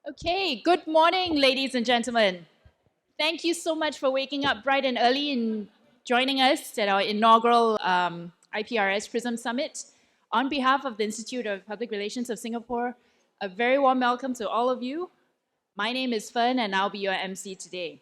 Okay, good morning, ladies and gentlemen. Thank you so much for waking up bright and early and joining us at our inaugural IPRS Prism Summit. On behalf of the Institute of Public Relations of Singapore, a very warm welcome to all of you. My name is Fern, and I'll be your MC today.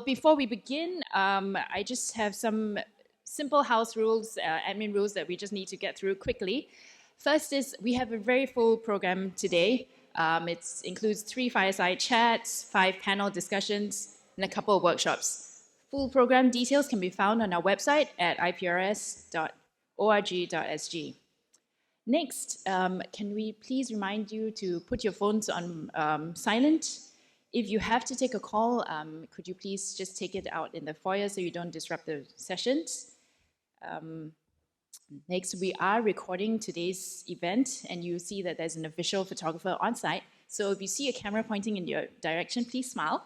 Before we begin, I just have some simple house rules, admin rules that we just need to get through quickly. First is we have a very full program today. It includes 3 fireside chats, 5 panel discussions, and a couple of workshops. Full program details can be found on our website at iprs.org.sg. Next, can we please remind you to put your phones on silent? If you have to take a call, could you please just take it out in the foyer so you don't disrupt the sessions? Next, we are recording today's event, and you see that there's an official photographer on site. So if you see a camera pointing in your direction, please smile.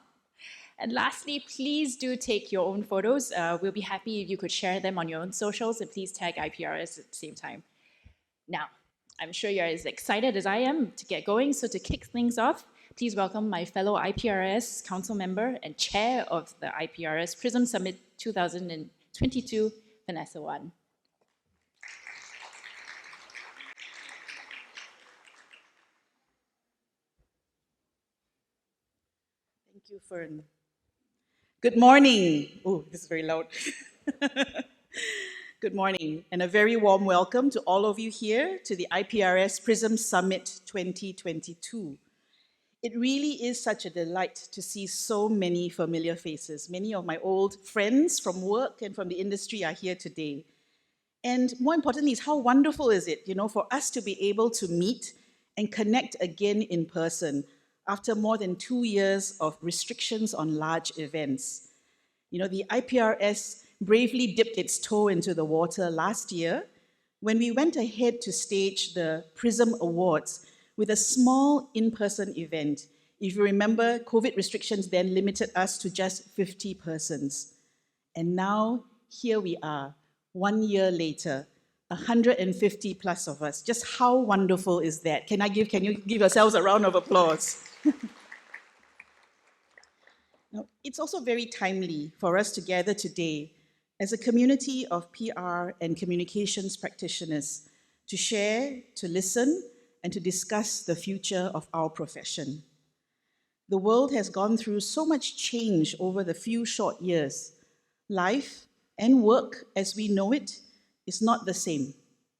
And lastly, please do take your own photos. We'll be happy if you could share them on your own socials, and please tag IPRS at the same time. Now, I'm sure you're as excited as I am to get going, so to kick things off, please welcome my fellow IPRS Council member and chair of the IPRS Prism Summit 2022, Vanessa Wan. Thank you, Fern. Good morning. Oh, this is very loud. Good morning, and a very warm welcome to all of you here to the IPRS Prism Summit 2022. It really is such a delight to see so many familiar faces. Many of my old friends from work and from the industry are here today. And more importantly is how wonderful is it, for us to be able to meet and connect again in person after more than 2 years of restrictions on large events. The IPRS bravely dipped its toe into the water last year when we went ahead to stage the Prism Awards with a small in-person event. If you remember, COVID restrictions then limited us to just 50 persons. And now, here we are, 1 year later, 150 plus of us. Just how wonderful is that? Can you give yourselves a round of applause? Now, it's also very timely for us to gather today as a community of PR and communications practitioners to share, to listen, and to discuss the future of our profession. The world has gone through so much change over the few short years. Life and work as we know it is not the same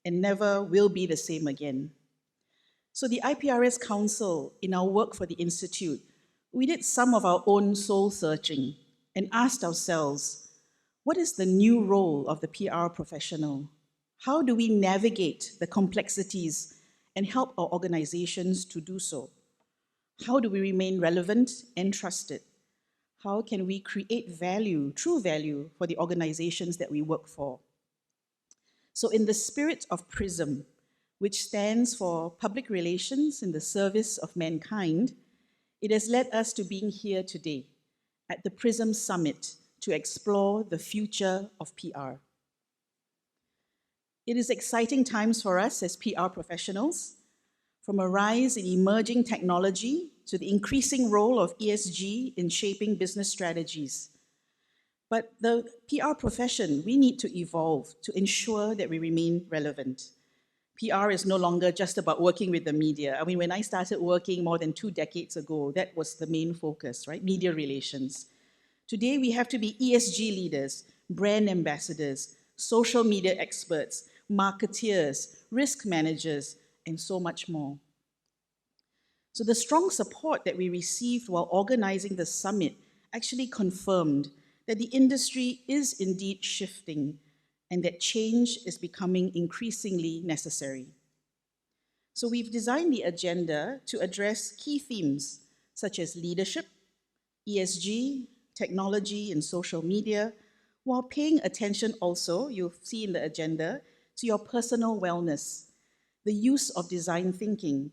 and never will be the same again. So the IPRS Council, in our work for the Institute, we did some of our own soul searching and asked ourselves, what is the new role of the PR professional? How do we navigate the complexities and help our organizations to do so? How do we remain relevant and trusted? How can we create value, true value, for the organizations that we work for? So in the spirit of PRISM, which stands for Public Relations in the Service of Mankind, it has led us to being here today at the PRISM Summit to explore the future of PR. It is exciting times for us as PR professionals, from a rise in emerging technology to the increasing role of ESG in shaping business strategies. But the PR profession, we need to evolve to ensure that we remain relevant. PR is no longer just about working with the media. I mean, when I started working more than 2 decades ago, that was the main focus, right? Media relations. Today, we have to be ESG leaders, brand ambassadors, social media experts, marketeers, risk managers, and so much more. So the strong support that we received while organizing the summit actually confirmed that the industry is indeed shifting and that change is becoming increasingly necessary. So we've designed the agenda to address key themes such as leadership, ESG, technology and social media, while paying attention also, you'll see in the agenda, to your personal wellness, the use of design thinking,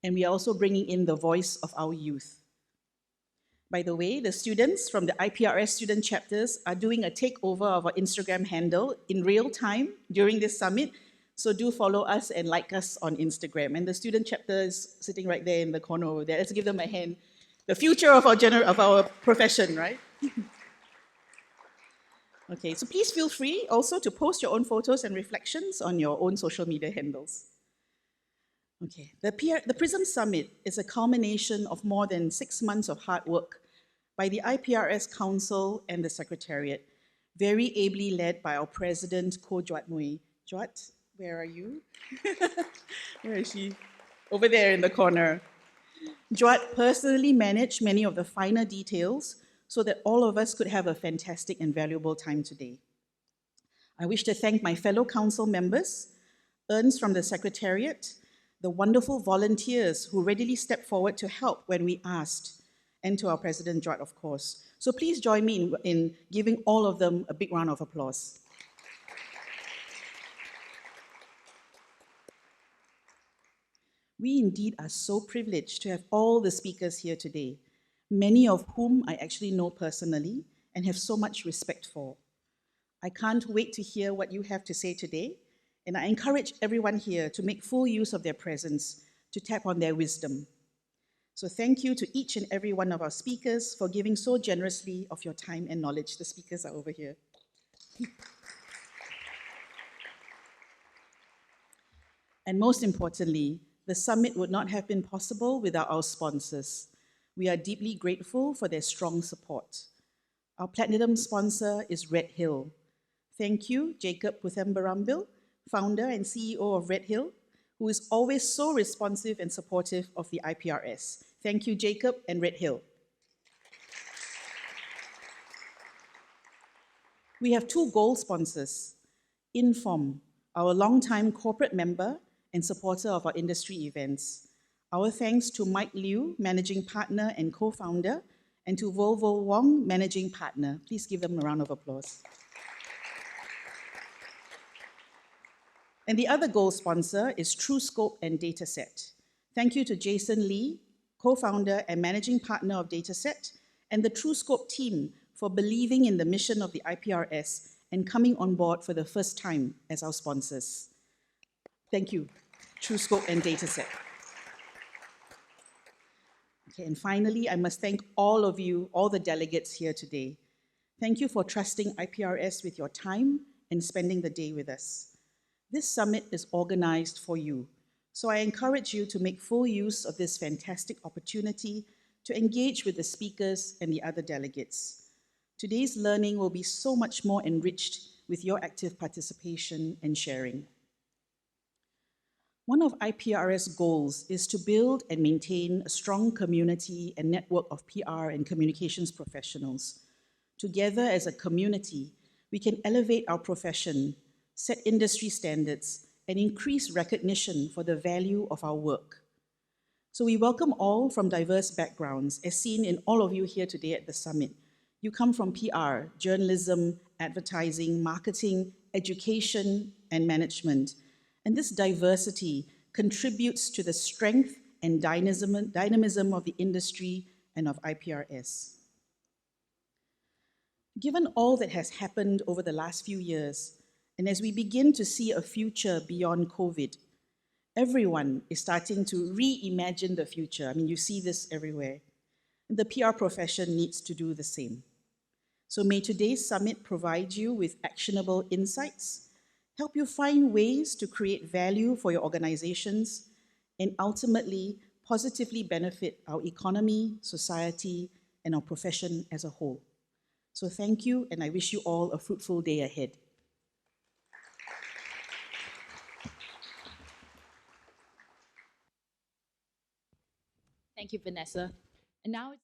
and we are also bringing in the voice of our youth. By the way, the students from the IPRS student chapters are doing a takeover of our Instagram handle in real time during this summit. So do follow us and like us on Instagram. And the student chapter is sitting right there in the corner over there. Let's give them a hand. The future of our profession, right? Okay, so please feel free also to post your own photos and reflections on your own social media handles. Okay, the PRISM Summit is a culmination of more than 6 months of hard work by the IPRS Council and the Secretariat, very ably led by our President, Ko Juat Mui. Juat, where are you? Where is she? Over there in the corner. Juat personally managed many of the finer details so that all of us could have a fantastic and valuable time today. I wish to thank my fellow council members, Ernst from the Secretariat, the wonderful volunteers who readily stepped forward to help when we asked, and to our President Juat, of course. So please join me in giving all of them a big round of applause. We indeed are so privileged to have all the speakers here today, many of whom I actually know personally and have so much respect for. I can't wait to hear what you have to say today, and I encourage everyone here to make full use of their presence, to tap on their wisdom. So thank you to each and every one of our speakers for giving so generously of your time and knowledge. The speakers are over here. And most importantly, the summit would not have been possible without our sponsors. We are deeply grateful for their strong support. Our platinum sponsor is Red Hill. Thank you, Jacob Puthambarambil, founder and CEO of Red Hill, who is always so responsive and supportive of the IPRS. Thank you, Jacob and Red Hill. We have two gold sponsors, Inform, our longtime corporate member and supporter of our industry events. Our thanks to Mike Liu, managing partner and co-founder, and to Volvo Wong, managing partner. Please give them a round of applause. And the other gold sponsor is TrueScope and Dataset. Thank you to Jason Lee, co-founder and managing partner of Dataset, and the TrueScope team for believing in the mission of the IPRS and coming on board for the first time as our sponsors. Thank you, TrueScope and Dataset. Okay, and finally, I must thank all of you, all the delegates here today. Thank you for trusting IPRS with your time and spending the day with us. This summit is organized for you, so I encourage you to make full use of this fantastic opportunity to engage with the speakers and the other delegates. Today's learning will be so much more enriched with your active participation and sharing. One of IPRS goals is to build and maintain a strong community and network of PR and communications professionals. Together as a community, we can elevate our profession, set industry standards, and increase recognition for the value of our work. So we welcome all from diverse backgrounds, as seen in all of you here today at the summit. You come from PR, journalism, advertising, marketing, education, and management. And this diversity contributes to the strength and dynamism of the industry and of IPRS. Given all that has happened over the last few years, and as we begin to see a future beyond COVID, everyone is starting to reimagine the future. I mean, you see this everywhere. And the PR profession needs to do the same. So may today's summit provide you with actionable insights, help you find ways to create value for your organizations, and ultimately positively benefit our economy, society, and our profession as a whole. So thank you, and I wish you all a fruitful day ahead. Thank you, Vanessa. And now